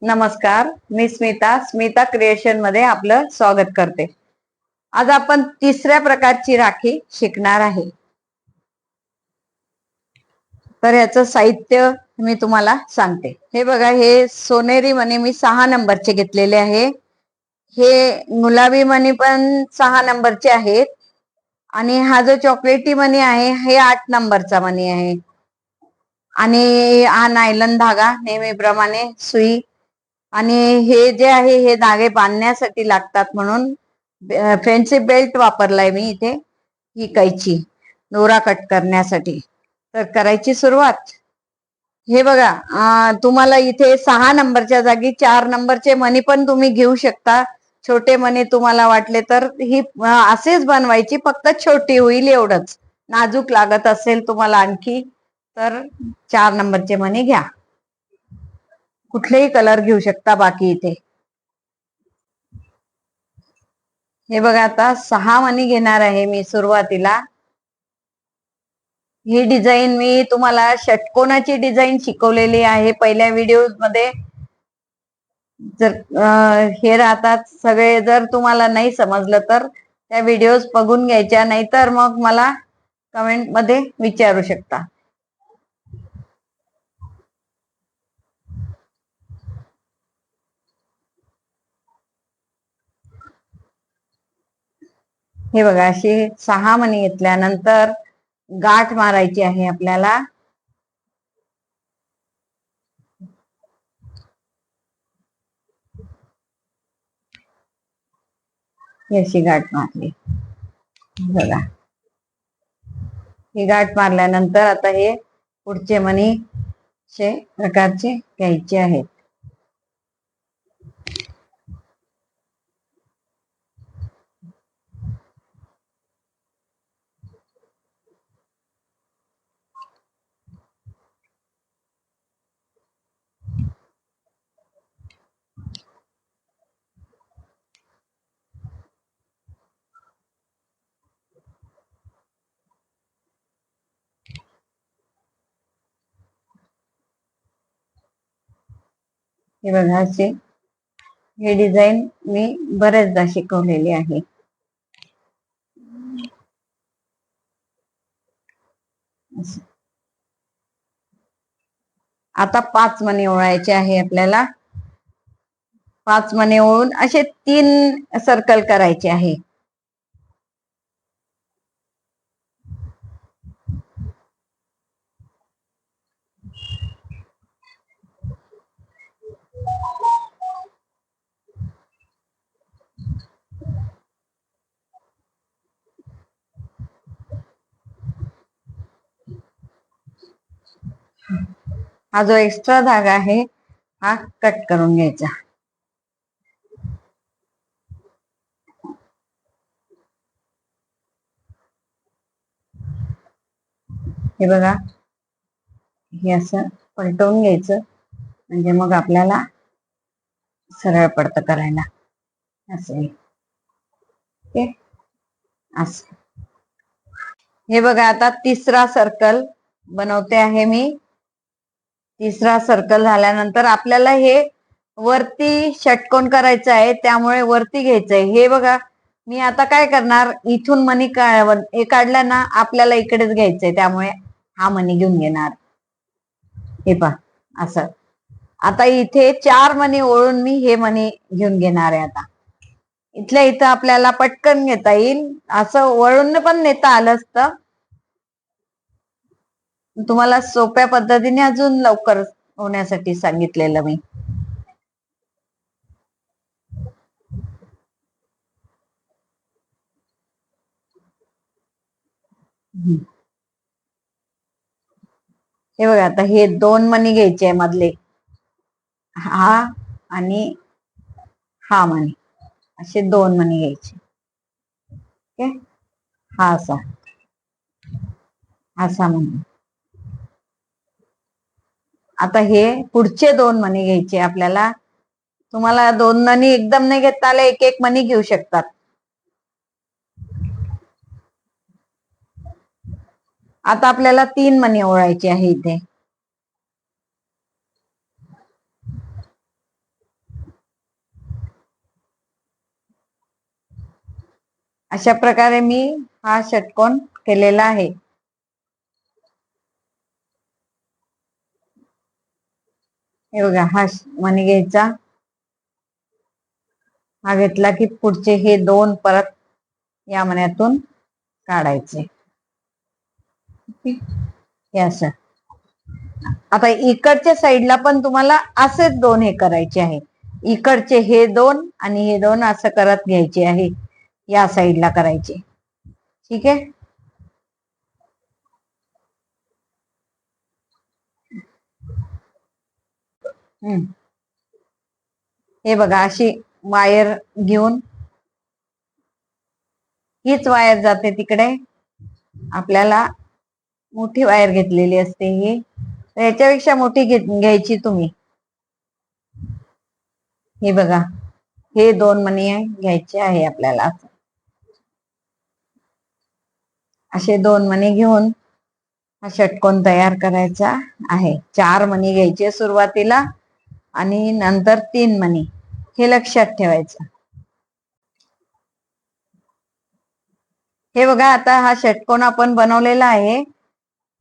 नमस्कार, मी स्मिता क्रिएशन मध्ये आपलं स्वागत करते। आज आपण तिसऱ्या प्रकारची राखी शिकणार आहे। तर याचं साहित्य मी तुम्हाला सांगते। हे बघा, हे सोनेरी मणी मी 6 नंबरचे घेतलेले आहे। हे गुलाबी मणी पण 6 नंबरचे आहेत आणि हा जो चॉकलेटी मणी आहे हे 8 नंबरचा मणी आहे। आणि हा नायलॉन धागा, नेहमीप्रमाणे सुई, आणि हे जे आहे हे धागे बांधण्यासाठी लागतात म्हणून फॅन्सी बेल्ट वापरलाय मी इथे। ही कैची दोरा कट करण्यासाठी। तर करायची सुरुवात। हे बघा, तुम्हाला इथे 6 नंबरच्या जागी 4 नंबरचे मणी पण तुम्ही घेऊ शकता। छोटे मणी तुम्हाला वाटले तर ही असेच बनवायची, फक्त छोटी होईल एवढंच। नाजूक लागत असेल तुम्हाला आणखी तर 4 नंबरचे मणी घ्या। कुठलेही कलर घेऊ शकता बाकी इथे। हे बघा, आता 6 मणी घेणार आहे मी सुरुवातीला। ही डिझाईन मी तुम्हाला षटकोनाची डिझाईन शिकवलेली आहे पहिल्या व्हिडिओ मध्ये। जर हे राहतात सगळे, जर तुम्हाला नाही समजलं तर त्या व्हिडिओज बघून घ्यायच्या, नाहीतर मग मला कमेंट मध्ये विचारू शकता। हे बघा, अशी 6 मणी घेतल्यानंतर गाठ मारायची आहे आपल्याला। अशी गाठ मारली बघा। ही गाठ मारल्यानंतर आता हे पुढचे मणी असे प्रकारचे घ्यायचे आहेत। हे बघा, अशी ही डिझाईन मी बरेचदा शिकवलेली आहे। आता 5 मणी ओळायचे आहे आपल्याला। 5 मणी ओळून असे 3 सर्कल करायचे आहे। हा जो एक्स्ट्रा धागा आहे हा कट करून घ्यायचा। हे बघा, हे असं पलटवून घ्यायचं, म्हणजे मग आपल्याला सरळ पडतं करायला। असं ओके, असं। हे बघा, आता तिसरा सर्कल बनवते आहे मी। तिसरा सर्कल झाल्यानंतर आपल्याला हे वरती षटकोन करायचं आहे, त्यामुळे वरती घ्यायचंय। हे बघा, मी आता काय करणार, इथून मणी काढला ना, आपल्याला इकडेच घ्यायचंय, त्यामुळे हा मणी घेऊन घेणार। हे पहा असं। आता इथे 4 मणी ओळून मी हे मणी घेऊन घेणार आहे। आता इथल्या इथं आपल्याला पटकन घेता येईल, असं वळून पण नेता आलं असतं। तुम्हाला सोप्या पद्धतीने अजून लवकर होण्यासाठी सांगितलेलं मी। हे बघा, आता हे 2 मणी घ्यायचे मधले, हा आणि हा मणी, असे 2 मणी घ्यायचे। ओके, हा असा असा मणी। आता हे पुढचे 2 मणी घ्यायचे आपल्याला। तुम्हाला 2 मणी एकदम नाही घेता आले, एक एक मणी घेऊ शकतात। आता आपल्याला 3 मणी ओळायचे आहे इथे। अशा प्रकारे मी हा षटकोन केलेला आहे. हे बघा, हा मणी घ्यायचा, हा घेतला की पुढचे हे दोन परत या मण्यातून काढायचे. हे असं. आता इकडच्या साईडला पण तुम्हाला असेच दोन हे करायचे आहे. इकडचे हे दोन आणि हे दोन असं करत घ्यायचे आहे, या साईडला करायचे. ठीक आहे. हे बघा, अशी वायर घेऊन, हीच वायर जाते तिकडे. आपल्याला मोठी वायर घेतलेली असते ही, याच्यापेक्षा मोठी घ्यायची तुम्ही. हे बघा, हे दोन मणी घ्यायचे आहे आपल्याला. असे दोन मणी घेऊन हा षटकोन तयार करायचा आहे. 4 मणी घ्यायचे सुरुवातीला आणि नंतर 3 मणी, हे लक्षात ठेवायचं. हे बघा, आता हा षटकोन आपण बनवलेला आहे.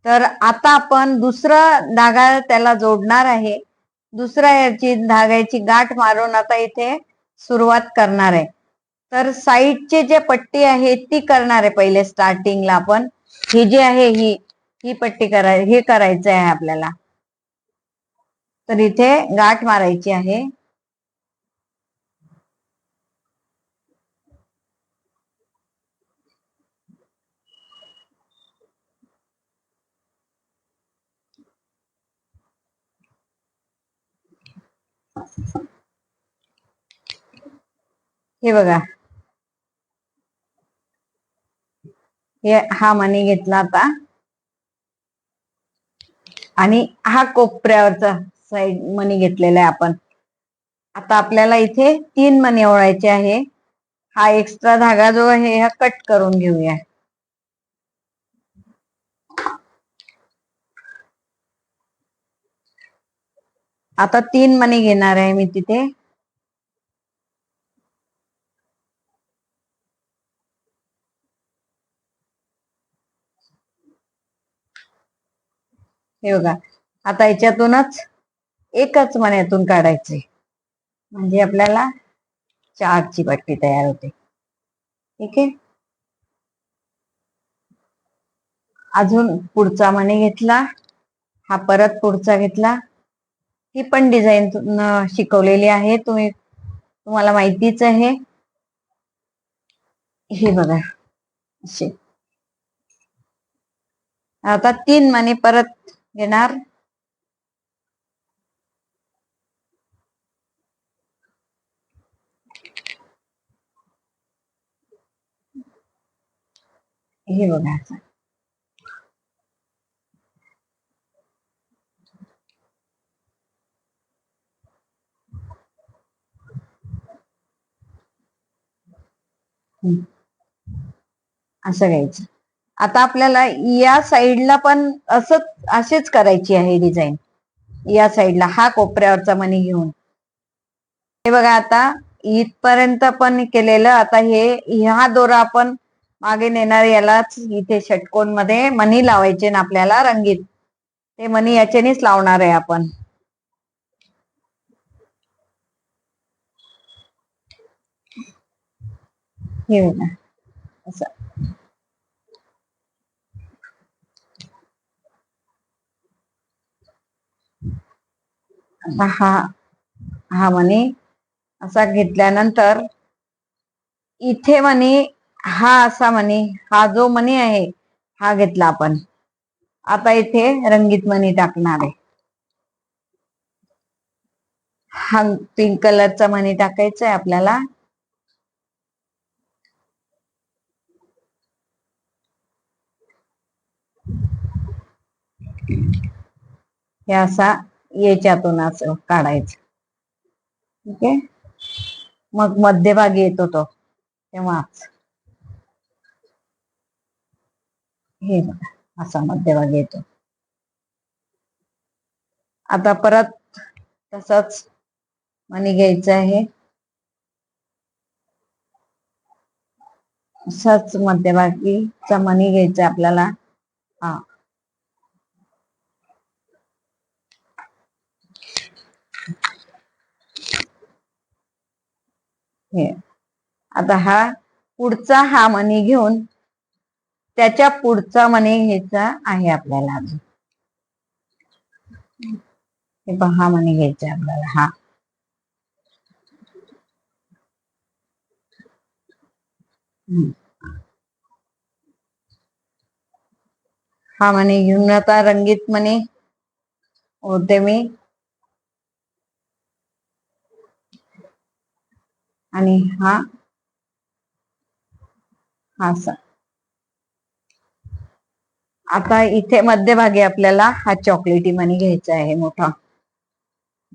तर आता आपण दुसरा धागा त्याला जोडणार आहे. दुसऱ्या याची धाग्याची गाठ मारून आता इथे सुरुवात करणार आहे. तर साईडचे जे पट्टी आहे ती करणार आहे पहिले स्टार्टिंगला आपण. ही जी आहे ही पट्टी हे करायचं आहे आपल्याला. तर इथे गाठ मारायची आहे. हे बघा, हा मणी घेतला आता आणि हा कोपऱ्यावरचा साईड मणी घेतलेला आहे आपण. आता आपल्याला इथे 3 मणी ओळायचे आहे. हा एक्स्ट्रा धागा जो आहे हा कट करून घेऊया. आता 3 मणी घेणार आहे मी तिथे. हे बघा, आता याच्यातूनच एकच मण्यातून काढायचे, म्हणजे आपल्याला 4 ची पट्टी तयार होते. ठीक आहे. अजून पुढचा मणी घेतला, हा परत पुढचा घेतला. ही पण डिझाईन शिकवलेली आहे, तुम्हाला माहितीच आहे. हे बघा, असे आता 3 मणी परत घेणार. हे बघा, असं घ्यायचं. आता आपल्याला या साईडला पण असेच करायची आहे डिझाईन. या साईडला हा कोपऱ्यावरचा मणी घेऊन. हे बघा, आता इथपर्यंत पण केलेलं. आता ह्या दोरा आपण मागे नेणार, यालाच इथे षटकोन मध्ये मणी लावायचे ना आपल्याला रंगीत. ते मणी याच्यानेच लावणार आहे आपण. हे बघा, असं. हा मणी असा घेतल्यानंतर इथे मणी, हा असा मणी, हा जो मणी आहे हा घेतला आपण. आता इथे रंगीत मणी टाकणार आहे. हा पिंक कलरचा मणी टाकायचा आहे आपल्याला. हे असा याच्यातून असं काढायचं. ठीक आहे. मग मध्यभागी येतो तो, तेव्हाच हे बघा, असा मध्यभागी येतो. आता परत तसंच मणी घ्यायचं आहे. असाच मध्यभागीचा मणी घ्यायचा आपल्याला. हा, हे आता पुढचा हा मणी घेऊन त्याच्या पुढचा मणी घ्यायचा आहे आपल्याला. अजून हे पहा, हा मणी घ्यायचा आपल्याला. हा मणी घेऊन आता रंगीत मणी होते मी. आणि हा आता इथे मध्यभागी आपल्याला हा चॉकलेटी मणी घ्यायचा आहे, मोठा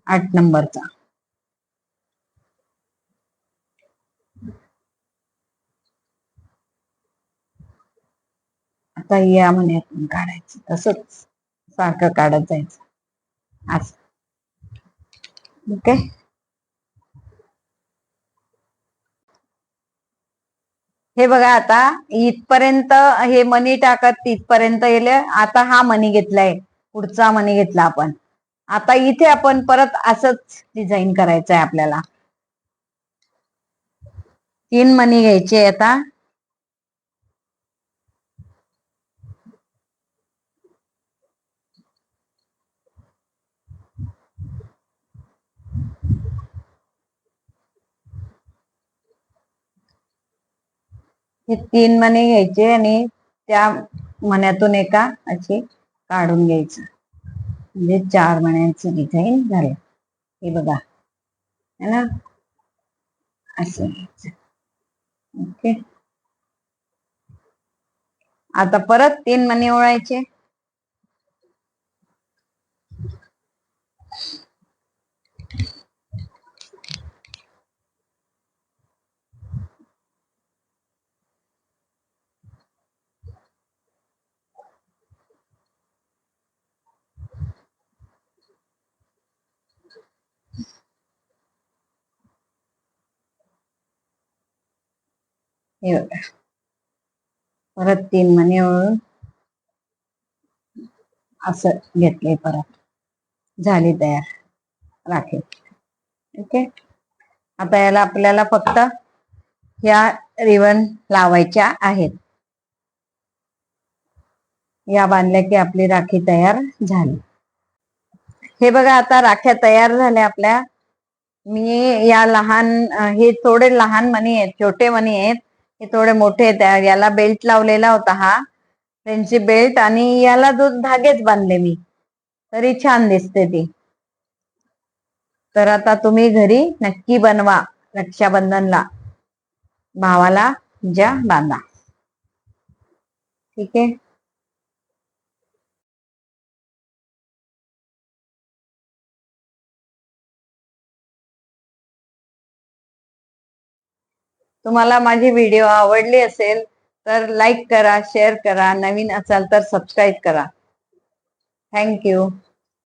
8 नंबरचा. आता या मण्यातून काढायचं, तसंच सारखं काढत जायचं असं. ओके. हे बघा, आता इथपर्यंत हे मनी टाकत तिथपर्यंत येले. आता हा मनी घेतलाय, पुढचा मनी घेतला आपण. आता इथे आपण परत असंच डिझाईन करायचं आहे आपल्याला. 3 मनी घ्यायचे आता. हे 3 मणी घ्यायचे आणि त्या मण्यातून एका अशी काढून घ्यायचं, म्हणजे 4 मण्यांचं डिझाईन झालं. हे बघा, है ना, असं. ओके. आता परत 3 मणी ओळायचे. हे बघा, परत 3 मणी ओळून असं घेतले. परत झाली तयार राखी. ओके. आता याला आपल्याला फक्त या रिबन लावायच्या आहेत. या बांधल्या की आपली राखी तयार झाली. हे बघा, आता राख्या तयार झाल्या आपल्या. मी या लहान, हे थोडे लहान मणी आहेत, छोटे मणी आहेत. हे थोडे मोठे आहेत. याला बेल्ट लावलेला होता, हा फ्रेंडशिप बेल्ट, आणि याला धागेच बांधले मी, तरी छान दिसते ती. तर आता तुम्ही घरी नक्की बनवा, रक्षाबंधनला भावाला तुझ्या बांधा. ठीक आहे. तुम्हाला माझी व्हिडिओ आवडली असेल तर लाईक करा, शेअर करा, नवीन असाल तर सबस्क्राईब करा. थँक्यू.